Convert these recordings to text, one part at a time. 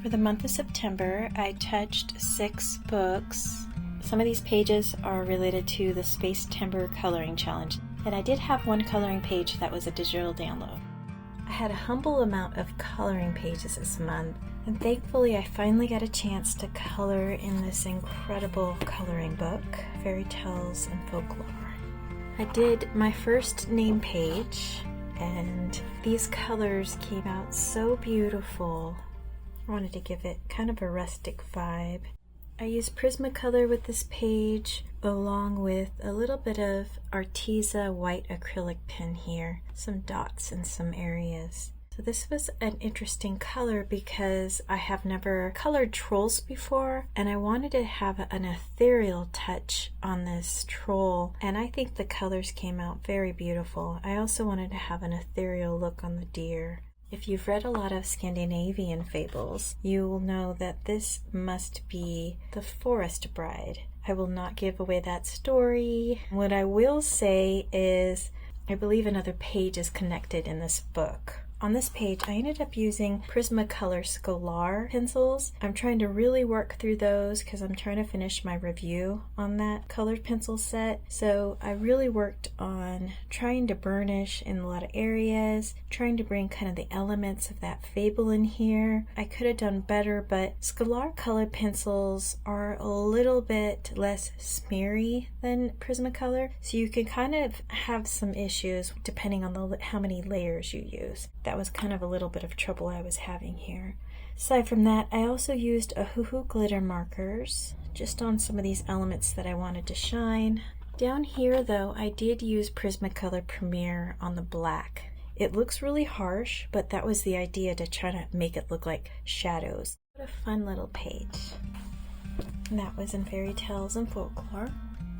For the month of September, I touched 6 books. Some of these pages are related to the Space Timber Coloring Challenge, and I did have one coloring page that was a digital download. I had a humble amount of coloring pages this month, and thankfully I finally got a chance to color in this incredible coloring book, Fairy Tales and Folklore. I did my first name page, and these colors came out so beautiful. I wanted to give it kind of a rustic vibe. I used Prismacolor with this page, along with a little bit of Arteza white acrylic pen here, some dots in some areas. So this was an interesting color because I have never colored trolls before, and I wanted to have an ethereal touch on this troll, and I think the colors came out very beautiful. I also wanted to have an ethereal look on the deer. If you've read a lot of Scandinavian fables, you will know that this must be the Forest Bride. I will not give away that story. What I will say is, I believe another page is connected in this book. On this page, I ended up using Prismacolor Scholar pencils. I'm trying to really work through those because I'm trying to finish my review on that colored pencil set. So I really worked on trying to burnish in a lot of areas, trying to bring kind of the elements of that fable in here. I could have done better, but Scholar colored pencils are a little bit less smeary than Prismacolor, so you can kind of have some issues depending on how many layers you use. That was kind of a little bit of trouble I was having here. Aside from that, I also used Ohuhu glitter markers just on some of these elements that I wanted to shine. Down here though, I did use Prismacolor Premier on the black. It looks really harsh, but that was the idea, to try to make it look like shadows. What a fun little page. And that was in Fairy Tales and Folklore.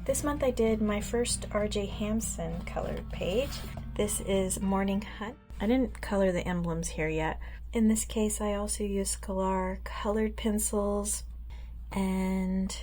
This month I did my first R.J. Hampson colored page. This is Morning Hunt. I didn't color the emblems here yet. In this case, I also used Scholar colored pencils and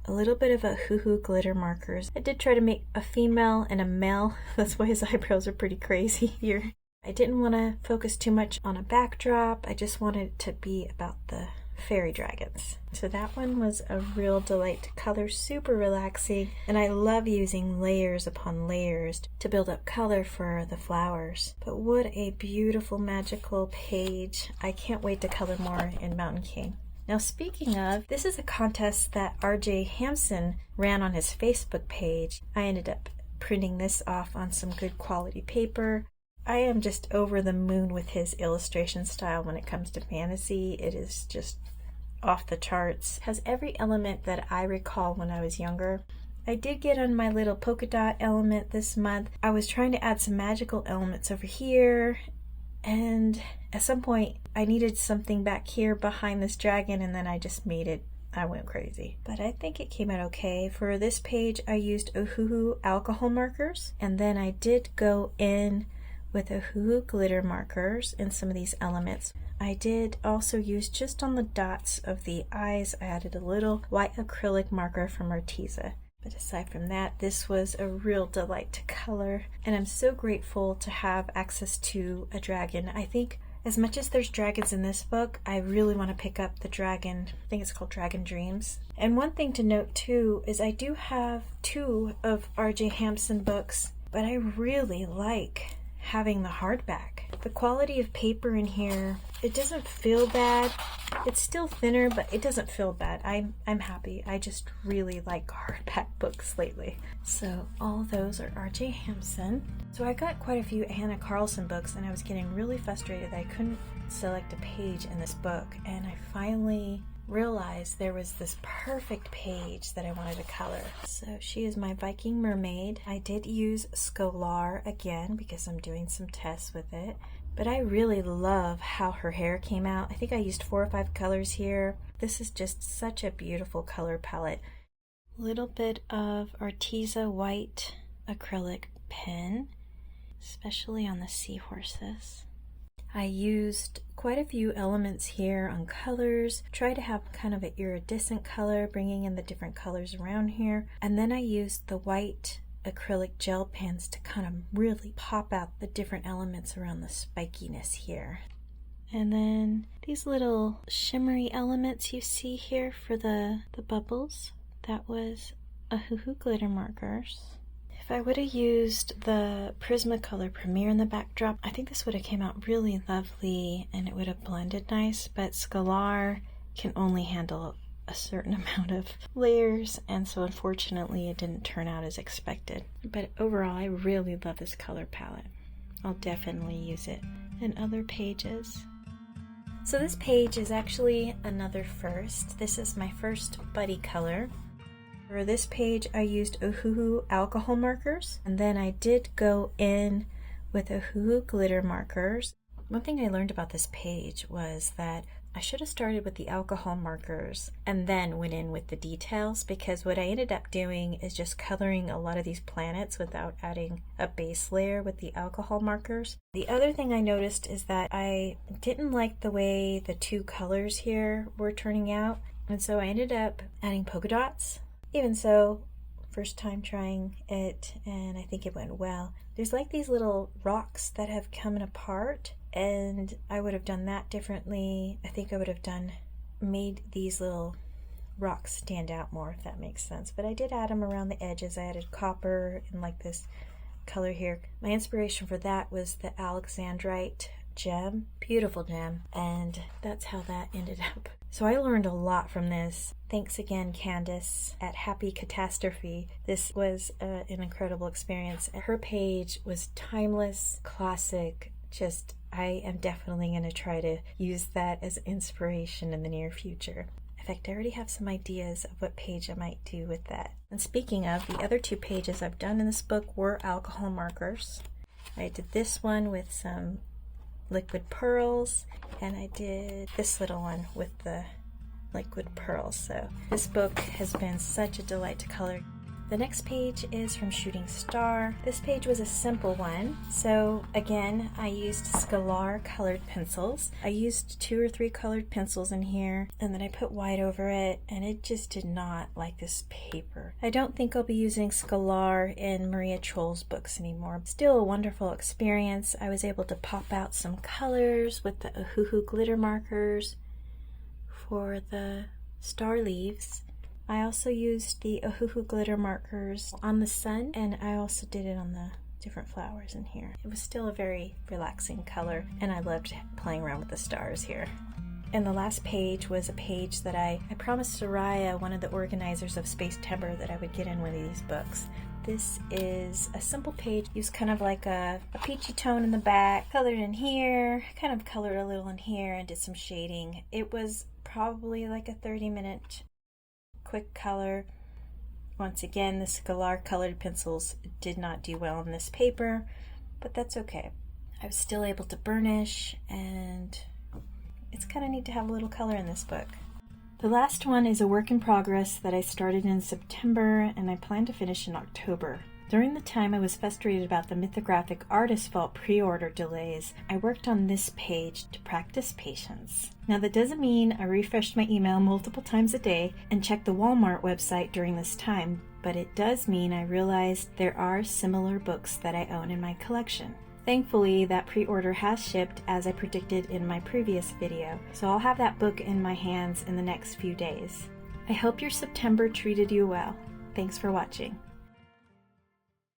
a little bit of Ohuhu glitter markers. I did try to make a female and a male. That's why his eyebrows are pretty crazy here. I didn't want to focus too much on a backdrop. I just wanted it to be about the fairy dragons. So that one was a real delight to color, super relaxing, and I love using layers upon layers to build up color for the flowers. But what a beautiful magical page. I can't wait to color more in Mountain King. Now speaking of, this is a contest that R.J. Hampson ran on his Facebook page. I ended up printing this off on some good quality paper. I am just over the moon with his illustration style when it comes to fantasy. It is just off the charts. Has every element that I recall when I was younger. I did get on my little polka dot element this month. I was trying to add some magical elements over here, and at some point I needed something back here behind this dragon, and then I just made it. I went crazy. But I think it came out okay. For this page I used Ohuhu alcohol markers, and then I did go in with Ohuhu glitter markers in some of these elements. I did also use, just on the dots of the eyes, I added a little white acrylic marker from Arteza. But aside from that, this was a real delight to color, and I'm so grateful to have access to a dragon. I think as much as there's dragons in this book, I really want to pick up the dragon. I think it's called Dragon Dreams. And one thing to note too is I do have 2 of R.J. Hampson books, but I really like having the hardback. The quality of paper in here, it doesn't feel bad. It's still thinner, but it doesn't feel bad. I'm happy. I just really like hardback books lately. So all those are R.J. Hampson. So I got quite a few Anna Carlson books, and I was getting really frustrated that I couldn't select a page in this book, and I finally realized there was this perfect page that I wanted to color. So she is my Viking mermaid. I did use Scholar again because I'm doing some tests with it, but I really love how her hair came out. I think I used 4 or 5 colors here. This is just such a beautiful color palette. Little bit of Arteza white acrylic pen, especially on the seahorses. I used quite a few elements here on colors, try to have kind of an iridescent color, bringing in the different colors around here. And then I used the white acrylic gel pens to kind of really pop out the different elements around the spikiness here. And then these little shimmery elements you see here for the bubbles, that was Ohuhu glitter markers. If I would have used the Prismacolor Premier in the backdrop, I think this would have came out really lovely and it would have blended nice, but Scalar can only handle a certain amount of layers, and so unfortunately it didn't turn out as expected. But overall, I really love this color palette. I'll definitely use it in other pages. So this page is actually another first. This is my first buddy color. For this page, I used Ohuhu alcohol markers, and then I did go in with Ohuhu glitter markers. One thing I learned about this page was that I should have started with the alcohol markers and then went in with the details, because what I ended up doing is just coloring a lot of these planets without adding a base layer with the alcohol markers. The other thing I noticed is that I didn't like the way the two colors here were turning out, and so I ended up adding polka dots. Even so, first time trying it, and I think it went well. There's like these little rocks that have come apart, and I would have done that differently. I think I would have made these little rocks stand out more, if that makes sense. But I did add them around the edges. I added copper and like this color here. My inspiration for that was the Alexandrite gem, beautiful gem, and that's how that ended up. So I learned a lot from this. Thanks again, Candace at Happy Catastrophe. This was an incredible experience. Her page was timeless, classic, just I am definitely going to try to use that as inspiration in the near future. In fact, I already have some ideas of what page I might do with that. And speaking of, the other two pages I've done in this book were alcohol markers. I did this one with some liquid pearls, and I did this little one with the liquid pearls. So this book has been such a delight to color. The next page is from Shooting Star. This page was a simple one. So again, I used Scalar colored pencils. I used 2 or 3 colored pencils in here, and then I put white over it, and it just did not like this paper. I don't think I'll be using Scalar in Maria Troll's books anymore. Still a wonderful experience. I was able to pop out some colors with the Ohuhu glitter markers for the star leaves. I also used the Ohuhu glitter markers on the sun, and I also did it on the different flowers in here. It was still a very relaxing color, and I loved playing around with the stars here. And the last page was a page that I promised Soraya, one of the organizers of Space Timber, that I would get in one of these books. This is a simple page, used kind of like a peachy tone in the back, colored in here, kind of colored a little in here, and did some shading. It was probably like a 30-minute quick color. Once again, the Scalar colored pencils did not do well on this paper, but that's okay. I was still able to burnish, and it's kind of neat to have a little color in this book. The last one is a work in progress that I started in September, and I plan to finish in October. During the time I was frustrated about the Mythographic Artist Vault pre-order delays, I worked on this page to practice patience. Now that doesn't mean I refreshed my email multiple times a day and checked the Walmart website during this time, but it does mean I realized there are similar books that I own in my collection. Thankfully, that pre-order has shipped as I predicted in my previous video, so I'll have that book in my hands in the next few days. I hope your September treated you well. Thanks for watching.